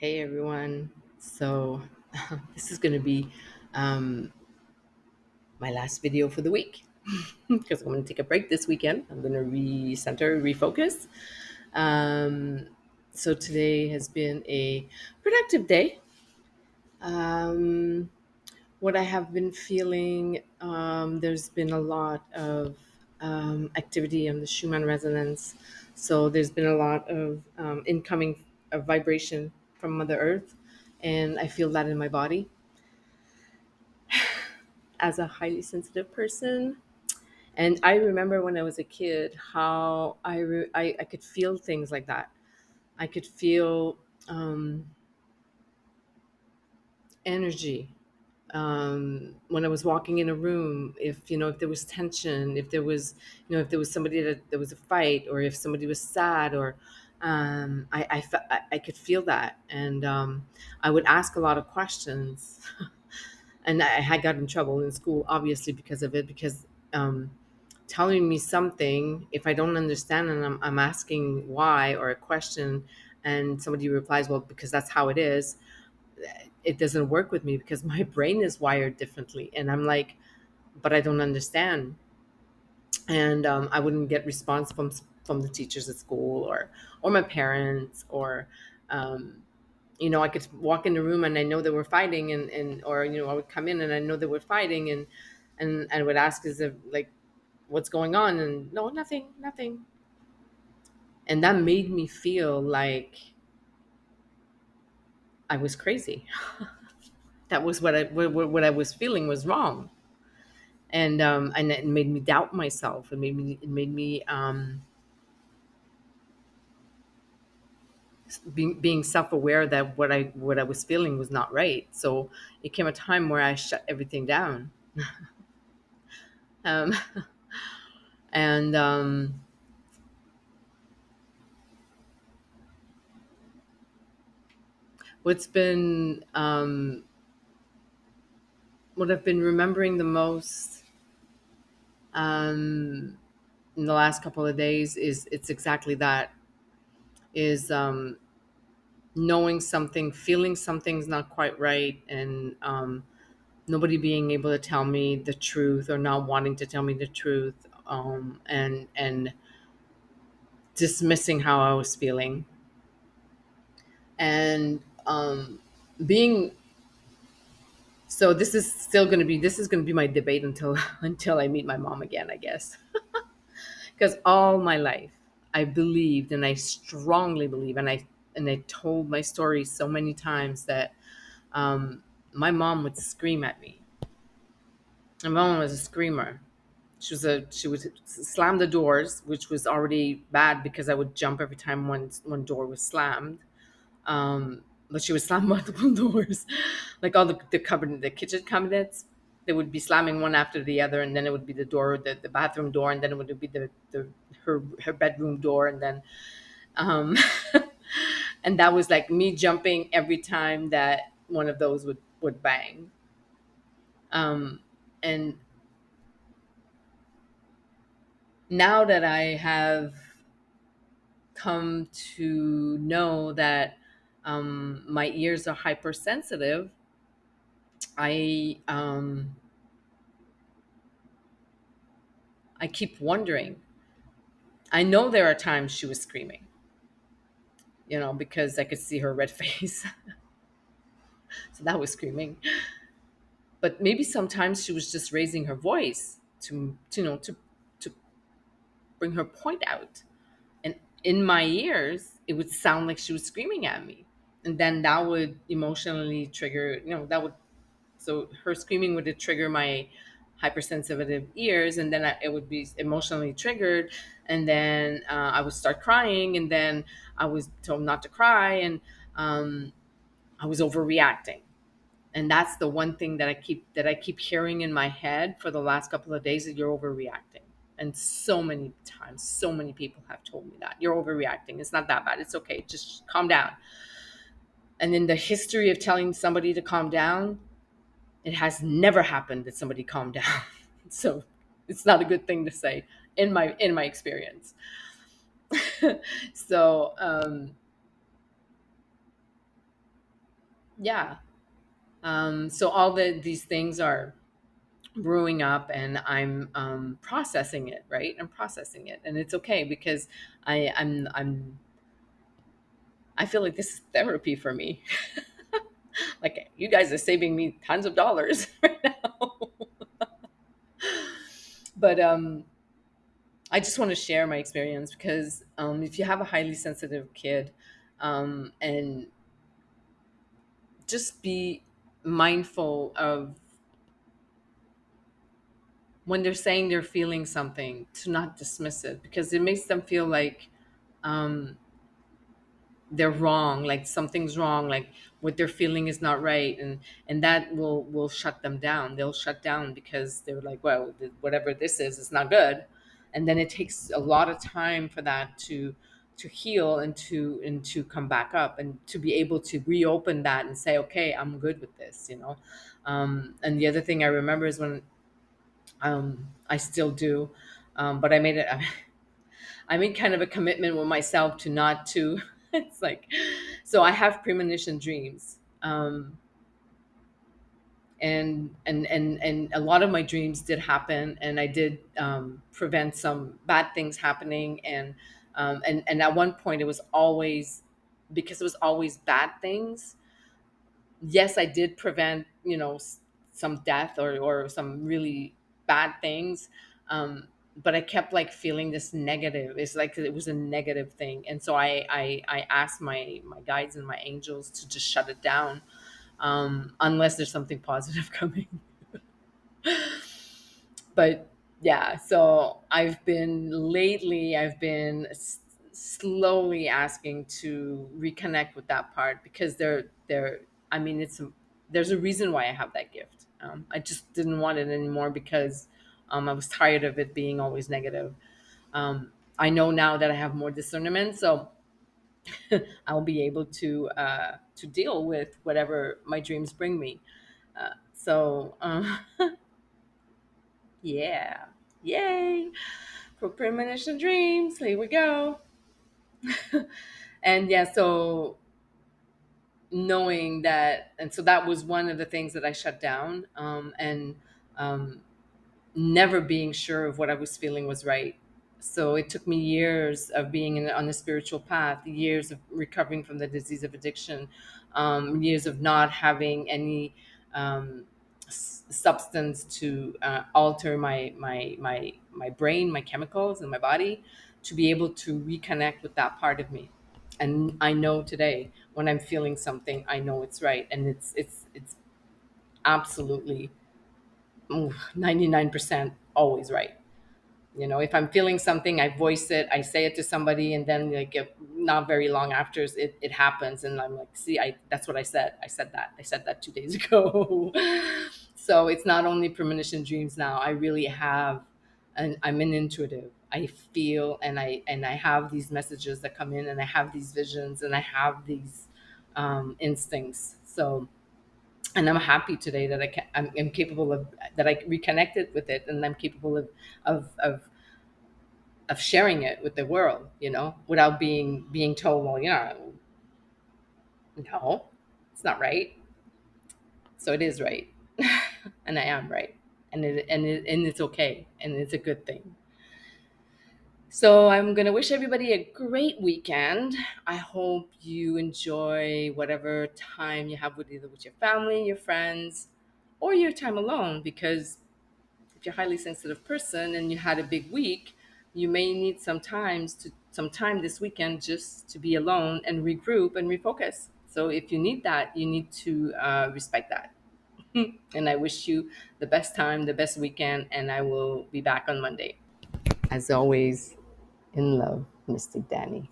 Hey everyone. So, this is going to be um, my last video for the week because I'm going to take a break this weekend. I'm going to recenter, refocus. Um, so, today has been a productive day. Um, what I have been feeling, there's been a lot of activity on the Schumann resonance. So, there's been a lot of incoming vibration from Mother Earth, and I feel that in my body as a highly sensitive person. And I remember when I was a kid how I could feel things like that. I could feel energy when I was walking in a room. If there was tension, if there was somebody that there was a fight, or if somebody was sad, or I could feel that, and I would ask a lot of questions. And I had got in trouble in school, obviously, because of it, because um, telling me something, if I don't understand and I'm asking why or a question, and somebody replies, well, because that's how it is, it doesn't work with me because my brain is wired differently. And I'm like, but I don't understand. And I wouldn't get response from the teachers at school, or my parents, or um, I could walk in the room and I know they were fighting, and or I would come in and I know they were fighting, and I would ask, as if, like, what's going on, and no, nothing, nothing. And that made me feel like I was crazy. That was what I was feeling was wrong. And it made me doubt myself. It made me being self-aware that what I was feeling was not right. So it came a time where I shut everything down. um, and what's been what I've been remembering the most um, in the last couple of days is it's exactly that, is knowing something, feeling something's not quite right, and nobody being able to tell me the truth, or not wanting to tell me the truth, and dismissing how I was feeling, and being so this is going to be my debate until until I meet my mom again, I guess. Because all my life I believed, and I strongly believe, and I told my story so many times, that my mom would scream at me. My mom was a screamer. She would slam the doors, which was already bad because I would jump every time one door was slammed. But she would slam multiple doors, like all the kitchen cabinets. They would be slamming one after the other, and then it would be the door, the bathroom door, and then it would be her bedroom door, and then um, and that was like me jumping every time that one of those would bang. Um, and now that I have come to know that my ears are hypersensitive, I keep wondering. I know there are times she was screaming, because I could see her red face, so that was screaming. But maybe sometimes she was just raising her voice to bring her point out, and in my ears it would sound like she was screaming at me, and then that would emotionally trigger. That would So her screaming would trigger my hypersensitive ears, and then it would be emotionally triggered, and then I would start crying, and then I was told not to cry, and um, I was overreacting. And that's the one thing that I keep hearing in my head for the last couple of days, that you're overreacting. And so many times, so many people have told me that you're overreacting. It's not that bad. It's okay. Just calm down. And in the history of telling somebody to calm down, it has never happened that somebody calmed down. So it's not a good thing to say in my experience. So Yeah. So all these things are brewing up, and I'm processing it, right? I'm processing it, and it's okay because I feel like this is therapy for me. Like you guys are saving me tons of dollars right now. But I just want to share my experience because if you have a highly sensitive kid, and just be mindful of when they're saying they're feeling something, to not dismiss it, because it makes them feel like um, they're wrong, like something's wrong, like what they're feeling is not right, and that will shut them down. They'll shut down because they're like, well, whatever this is not good, and then it takes a lot of time for that to heal and to come back up and to be able to reopen that and say, okay, I'm good with this, and the other thing I remember is when I still do, but I made it. I made kind of a commitment with myself to not to. It's like, so I have premonition dreams, and a lot of my dreams did happen, and I did prevent some bad things happening, and at one point it was always because it was always bad things. Yes, I did prevent, some death or some really bad things. But I kept like feeling this negative. It's like it was a negative thing. And so I asked my guides and my angels to just shut it down, unless there's something positive coming. But yeah, so I've been slowly asking to reconnect with that part, because they're I mean, there's a reason why I have that gift. I just didn't want it anymore because I was tired of it being always negative. I know now that I have more discernment, so I'll be able to deal with whatever my dreams bring me. Yeah. Yay. For premonition dreams. Here we go. And yeah, so knowing that, and so that was one of the things that I shut down, and um, never being sure of what I was feeling was right. So it took me years of being on the spiritual path, years of recovering from the disease of addiction, years of not having any substance to alter my brain, my chemicals, and my body, to be able to reconnect with that part of me. And I know today when I'm feeling something, I know it's right, and it's absolutely 99% always right. If I'm feeling something, I voice it, I say it to somebody, and then like not very long after it happens, and I'm like, see, that's what I said that 2 days ago. So it's not only premonition dreams now. I really have, and I'm an intuitive. I feel, and I have these messages that come in, and I have these visions, and I have these instincts. So, and I'm happy today that I'm capable of that. I reconnected with it, and I'm capable of of of sharing it with the world, without being told, well, no, it's not right. So it is right, and I am right, and it's okay, and it's a good thing. So I'm gonna wish everybody a great weekend. I hope you enjoy whatever time you have with either with your family, your friends, or your time alone, because if you're a highly sensitive person and you had a big week, you may need some time this weekend just to be alone and regroup and refocus. So if you need that, you need to respect that. And I wish you the best time, the best weekend, and I will be back on Monday. As always, in love, Mystic Danny.